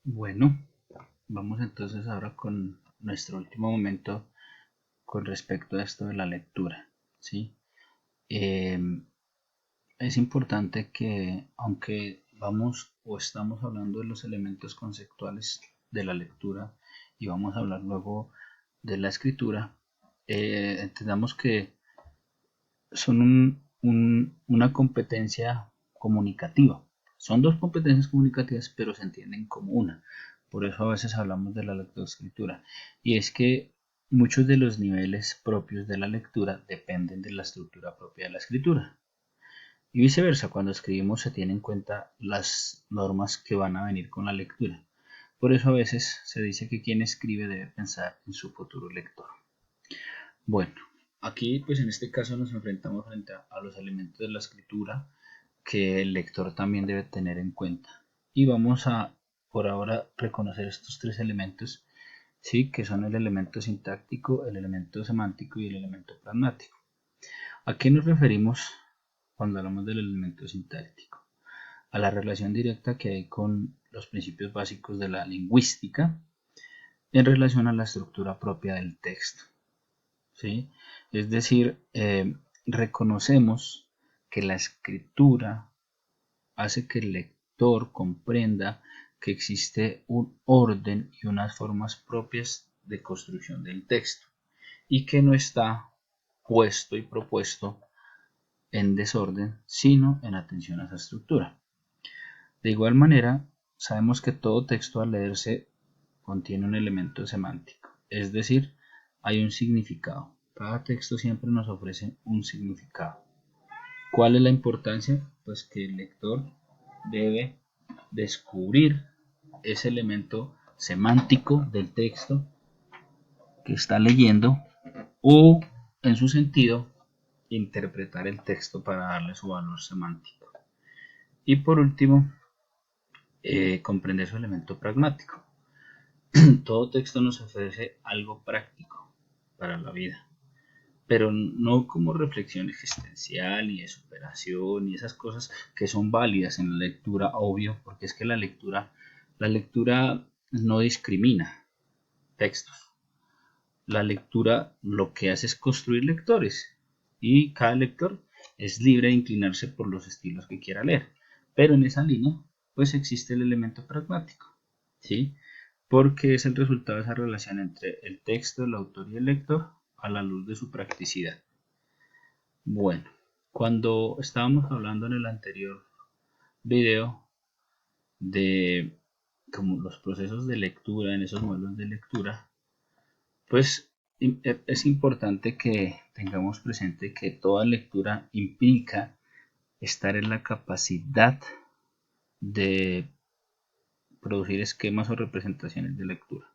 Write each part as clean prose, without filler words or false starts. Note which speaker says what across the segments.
Speaker 1: Bueno, vamos entonces ahora con nuestro último momento con respecto a esto de la lectura, ¿sí? Eh, es importante que, aunque vamos o estamos hablando de los elementos conceptuales de la lectura y vamos a hablar luego de la escritura, entendamos que son una competencia comunicativa. Son dos competencias comunicativas, pero se entienden como una. Por eso a veces hablamos de la lectoescritura. Y es que muchos de los niveles propios de la lectura dependen de la estructura propia de la escritura. Y viceversa, cuando escribimos se tienen en cuenta las normas que van a venir con la lectura. Por eso a veces se dice que quien escribe debe pensar en su futuro lector. Bueno, aquí pues en este caso nos enfrentamos frente a los elementos de la escritura que el lector también debe tener en cuenta. Y vamos a por ahora reconocer estos tres elementos, sí, que son el elemento sintáctico, el elemento semántico y el elemento pragmático. ¿A qué nos referimos cuando hablamos del elemento sintáctico? A la relación directa que hay con los principios básicos de la lingüística en relación a la estructura propia del texto. ¿Sí? Es decir, reconocemos que la escritura hace que el lector comprenda que existe un orden y unas formas propias de construcción del texto y que no está puesto y propuesto en desorden, sino en atención a esa estructura. De igual manera, sabemos que todo texto al leerse contiene un elemento semántico, es decir, hay un significado. Cada texto siempre nos ofrece un significado. ¿Cuál es la importancia? Pues que el lector debe descubrir ese elemento semántico del texto que está leyendo o, en su sentido, interpretar el texto para darle su valor semántico. Y por último, comprender su elemento pragmático. Todo texto nos ofrece algo práctico para la vida, pero no como reflexión existencial ni de superación ni esas cosas que son válidas en la lectura, obvio, porque es que la lectura no discrimina textos. La lectura lo que hace es construir lectores y cada lector es libre de inclinarse por los estilos que quiera leer, pero en esa línea pues existe el elemento pragmático, ¿sí? Porque es el resultado de esa relación entre el texto, el autor y el lector a la luz de su practicidad. Bueno, cuando estábamos hablando en el anterior video de como los procesos de lectura, en esos modelos de lectura, pues es importante que tengamos presente que toda lectura implica estar en la capacidad de producir esquemas o representaciones de lectura,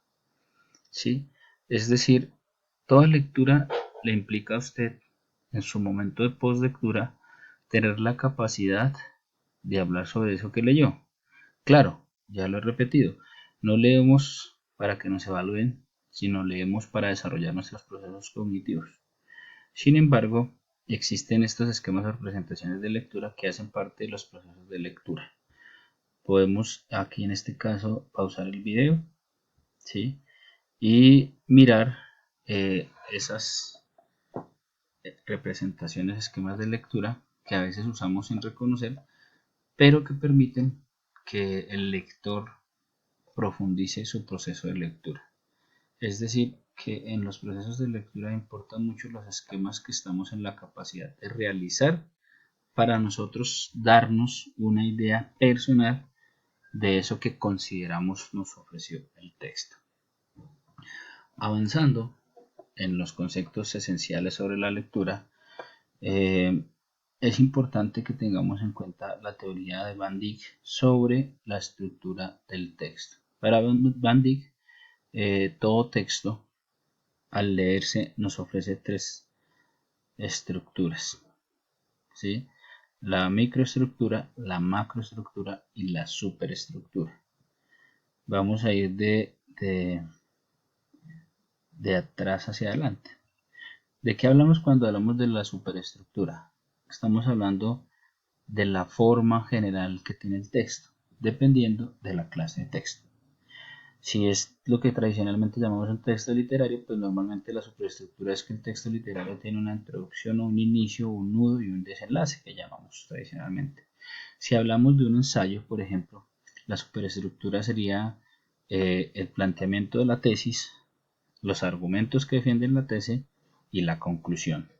Speaker 1: ¿sí? Es decir, toda lectura le implica a usted en su momento de postlectura tener la capacidad de hablar sobre eso que leyó. Claro, ya lo he repetido, no leemos para que nos evalúen, sino leemos para desarrollar nuestros procesos cognitivos. Sin embargo, existen estos esquemas o representaciones de lectura que hacen parte de los procesos de lectura. Podemos aquí en este caso pausar el video, ¿sí? Y mirar esas representaciones, esquemas de lectura que a veces usamos sin reconocer, pero que permiten que el lector profundice su proceso de lectura. Es decir, que en los procesos de lectura importan mucho los esquemas que estamos en la capacidad de realizar para nosotros darnos una idea personal de eso que consideramos nos ofreció el texto. Avanzando en los conceptos esenciales sobre la lectura, eh, es importante que tengamos en cuenta la teoría de Van Dyck sobre la estructura del texto. Para Van Dyck, todo texto al leerse nos ofrece tres estructuras, ¿sí? La microestructura, la macroestructura y la superestructura. Vamos a ir de atrás hacia adelante. ¿De qué hablamos cuando hablamos de la superestructura? Estamos hablando de la forma general que tiene el texto, dependiendo de la clase de texto. Si es lo que tradicionalmente llamamos un texto literario, pues normalmente la superestructura es que el texto literario tiene una introducción o un inicio, un nudo y un desenlace que llamamos tradicionalmente. Si hablamos de un ensayo, por ejemplo, la superestructura sería el planteamiento de la tesis, los argumentos que defienden la tesis y la conclusión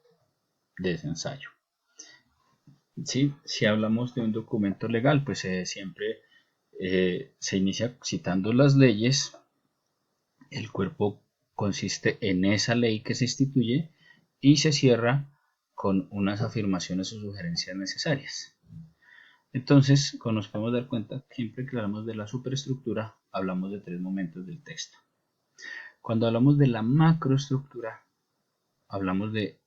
Speaker 1: de ese ensayo. ¿Sí? Si hablamos de un documento legal, pues siempre se inicia citando las leyes. El cuerpo consiste en esa ley que se instituye y se cierra con unas afirmaciones o sugerencias necesarias. Entonces, como nos podemos dar cuenta, siempre que hablamos de la superestructura, hablamos de tres momentos del texto. Cuando hablamos de la macroestructura, hablamos de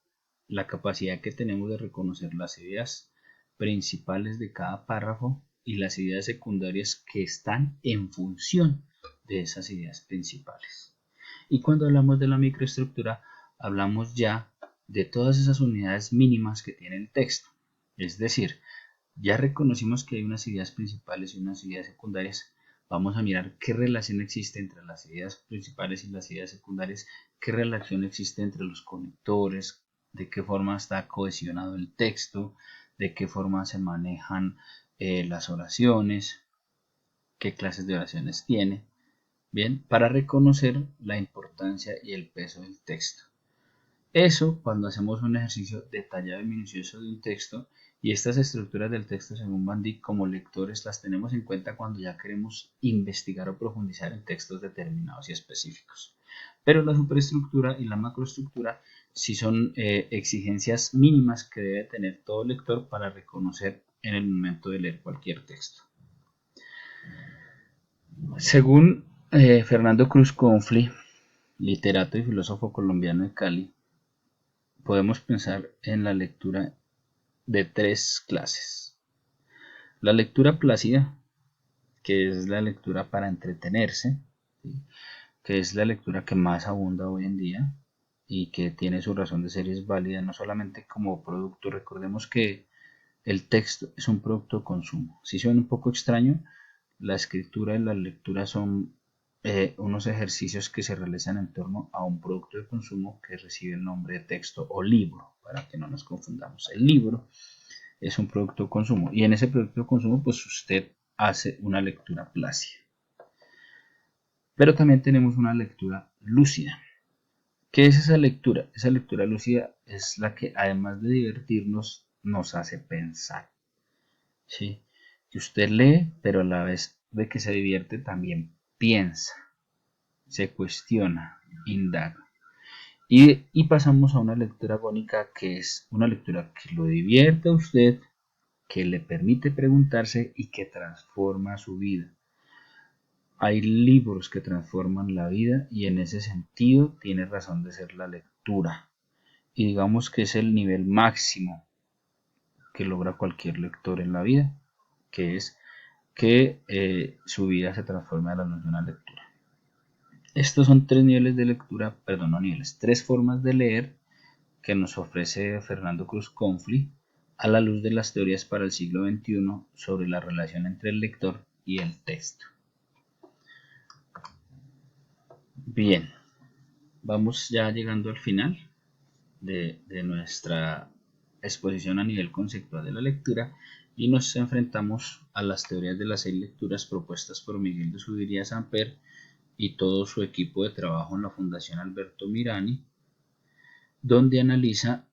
Speaker 1: la capacidad que tenemos de reconocer las ideas principales de cada párrafo y las ideas secundarias que están en función de esas ideas principales. Y cuando hablamos de la microestructura, hablamos ya de todas esas unidades mínimas que tiene el texto. Es decir, ya reconocimos que hay unas ideas principales y unas ideas secundarias. Vamos a mirar qué relación existe entre las ideas principales y las ideas secundarias, qué relación existe entre los conectores, de qué forma está cohesionado el texto, de qué forma se manejan las oraciones, qué clases de oraciones tiene. Bien, para reconocer la importancia y el peso del texto. Eso cuando hacemos un ejercicio detallado y minucioso de un texto, y estas estructuras del texto según Van Dyck como lectores las tenemos en cuenta cuando ya queremos investigar o profundizar en textos determinados y específicos. Pero la superestructura y la macroestructura sí son exigencias mínimas que debe tener todo lector para reconocer en el momento de leer cualquier texto. Según Fernando Cruz Confli, literato y filósofo colombiano de Cali, podemos pensar en la lectura de tres clases. La lectura plácida, que es la lectura para entretenerse, ¿sí? Que es la lectura que más abunda hoy en día y que tiene su razón de ser y es válida no solamente como producto. Recordemos que el texto es un producto de consumo. Si suena un poco extraño, la escritura y la lectura son unos ejercicios que se realizan en torno a un producto de consumo que recibe el nombre de texto o libro, para que no nos confundamos. El libro es un producto de consumo y en ese producto de consumo pues usted hace una lectura plácida. Pero también tenemos una lectura lúcida. ¿Qué es esa lectura? Esa lectura lúcida es la que además de divertirnos nos hace pensar. ¿Sí? Que usted lee, pero a la vez de que se divierte también piensa, se cuestiona, indaga. Y pasamos a una lectura agónica que es una lectura que lo divierte a usted, que le permite preguntarse y que transforma su vida. Hay libros que transforman la vida y en ese sentido tiene razón de ser la lectura. Y digamos que es el nivel máximo que logra cualquier lector en la vida, que es que su vida se transforme a la luz de una lectura. Estos son tres niveles de lectura, perdón, no niveles, tres formas de leer que nos ofrece Fernando Cruz Confli a la luz de las teorías para el siglo XXI sobre la relación entre el lector y el texto. Bien, vamos ya llegando al final de nuestra exposición a nivel conceptual de la lectura y nos enfrentamos a las teorías de las 6 lecturas propuestas por Miguel de Zuviría Samper y todo su equipo de trabajo en la Fundación Alberto Mirani, donde analiza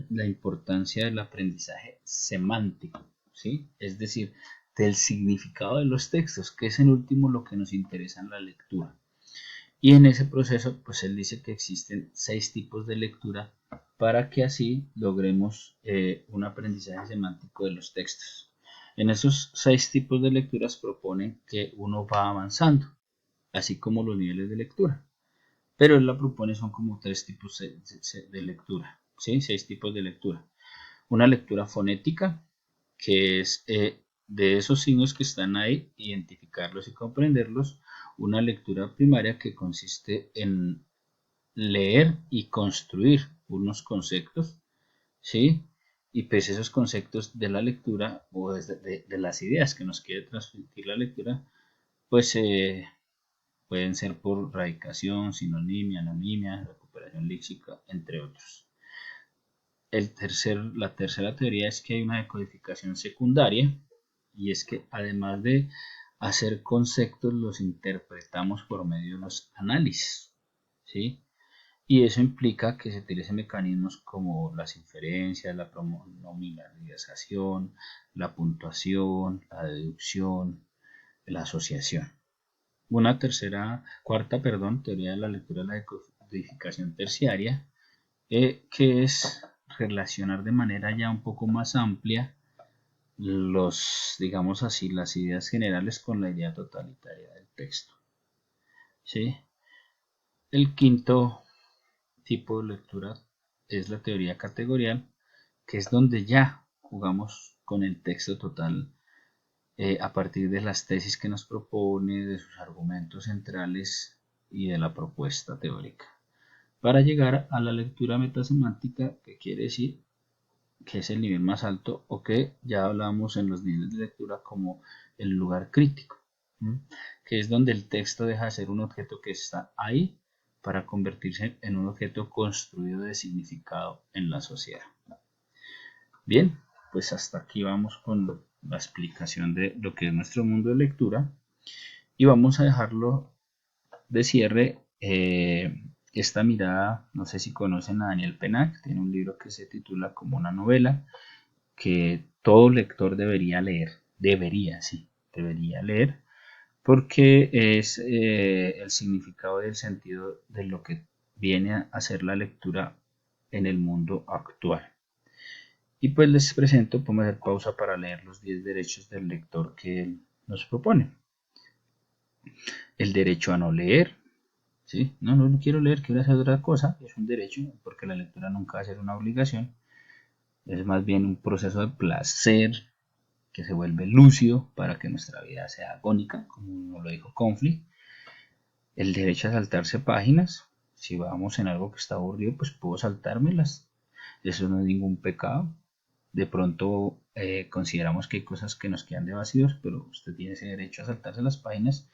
Speaker 1: la importancia del aprendizaje semántico, ¿sí? Es decir, del significado de los textos, que es en último lo que nos interesa en la lectura. Y en ese proceso, pues él dice que existen 6 tipos de lectura para que así logremos un aprendizaje semántico de los textos. En esos 6 tipos de lecturas propone que uno va avanzando, así como los niveles de lectura. Pero él la propone son como 3 tipos de lectura, ¿sí? 6 tipos de lectura. Una lectura fonética, que es de esos signos que están ahí, identificarlos y comprenderlos. Una lectura primaria que consiste en leer y construir unos conceptos, ¿sí? Y pues esos conceptos de la lectura o de las ideas que nos quiere transmitir la lectura, pues Pueden ser por radicación, sinonimia, anonimia, recuperación léxica, entre otros. La tercera teoría es que hay una decodificación secundaria, y es que además de hacer conceptos, los interpretamos por medio de los análisis, ¿sí? Y eso implica que se utilicen mecanismos como las inferencias, la pronominalización, la puntuación, la deducción, la asociación. Una cuarta teoría de la lectura de la decodificación terciaria, que es relacionar de manera ya un poco más amplia digamos así, las ideas generales con la idea totalitaria del texto. ¿Sí? El quinto tipo de lectura es la teoría categorial, que es donde ya jugamos con el texto total a partir de las tesis que nos propone, de sus argumentos centrales y de la propuesta teórica, para llegar a la lectura metasemántica, que quiere decir que es el nivel más alto, o que ya hablamos en los niveles de lectura como el lugar crítico, que es donde el texto deja de ser un objeto que está ahí para convertirse en un objeto construido de significado en la sociedad. Bien, pues hasta aquí vamos con la explicación de lo que es nuestro mundo de lectura, y vamos a dejarlo de cierre esta mirada. No sé si conocen a Daniel Pennac, tiene un libro que se titula Como una novela, que todo lector debería leer, debería leer, porque es el significado del sentido de lo que viene a ser la lectura en el mundo actual. Y pues les presento, podemos hacer pausa para leer los 10 derechos del lector que él nos propone. El derecho a no leer, ¿sí? No quiero leer, quiero hacer otra cosa, es un derecho, porque la lectura nunca va a ser una obligación, es más bien un proceso de placer que se vuelve lúcido para que nuestra vida sea agónica, como lo dijo Conflict. El derecho a saltarse páginas, si vamos en algo que está aburrido, pues puedo saltármelas, eso no es ningún pecado. De pronto consideramos que hay cosas que nos quedan de vacíos, pero usted tiene ese derecho a saltarse las páginas.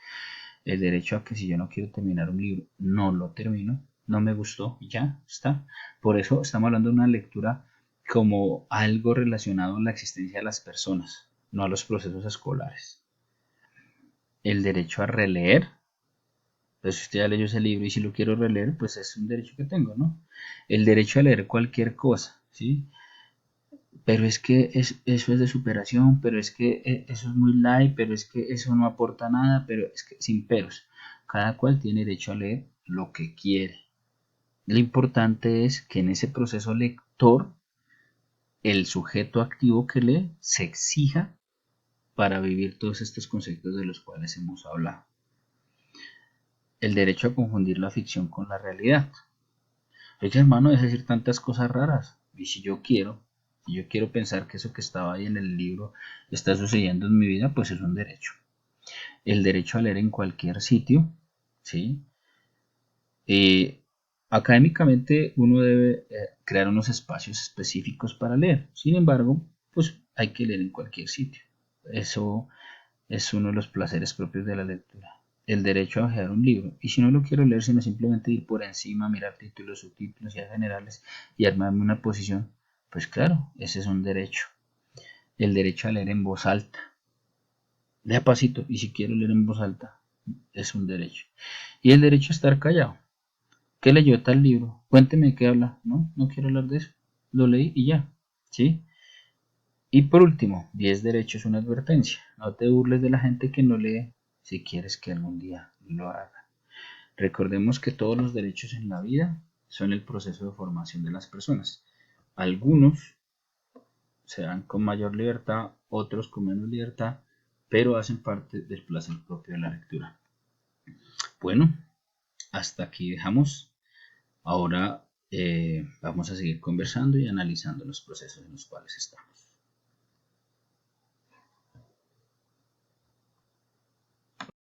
Speaker 1: El derecho a que si yo no quiero terminar un libro, no lo termino, no me gustó y ya está. Por eso estamos hablando de una lectura como algo relacionado a la existencia de las personas, no a los procesos escolares. El derecho a releer, pues si usted ya leyó ese libro y si lo quiero releer, pues es un derecho que tengo, ¿no? El derecho a leer cualquier cosa, ¿sí? Pero es que eso es de superación, pero es que eso es muy light, pero es que eso no aporta nada, pero es que sin peros. Cada cual tiene derecho a leer lo que quiere. Lo importante es que en ese proceso lector, el sujeto activo que lee se exija para vivir todos estos conceptos de los cuales hemos hablado. El derecho a confundir la ficción con la realidad. Oye, hermano, es decir tantas cosas raras. Y si yo quiero pensar que eso que estaba ahí en el libro está sucediendo en mi vida, pues es un derecho. El derecho a leer en cualquier sitio, ¿sí? Académicamente uno debe crear unos espacios específicos para leer. Sin embargo, pues hay que leer en cualquier sitio. Eso es uno de los placeres propios de la lectura. El derecho a ojear un libro. Y si no lo quiero leer, sino simplemente ir por encima, mirar títulos, subtítulos y generales y armarme una posición, pues claro, ese es un derecho. El derecho a leer en voz alta. Lea pasito, y si quiero leer en voz alta, es un derecho. Y el derecho a estar callado. ¿Qué leyó tal libro? Cuénteme qué habla. No quiero hablar de eso. Lo leí y ya. ¿Sí? Y por último, 10 derechos, una advertencia. No te burles de la gente que no lee si quieres que algún día lo haga. Recordemos que todos los derechos en la vida son el proceso de formación de las personas. Algunos se dan con mayor libertad, otros con menos libertad, pero hacen parte del placer propio de la lectura. Bueno, hasta aquí dejamos. Ahora vamos a seguir conversando y analizando los procesos en los cuales estamos.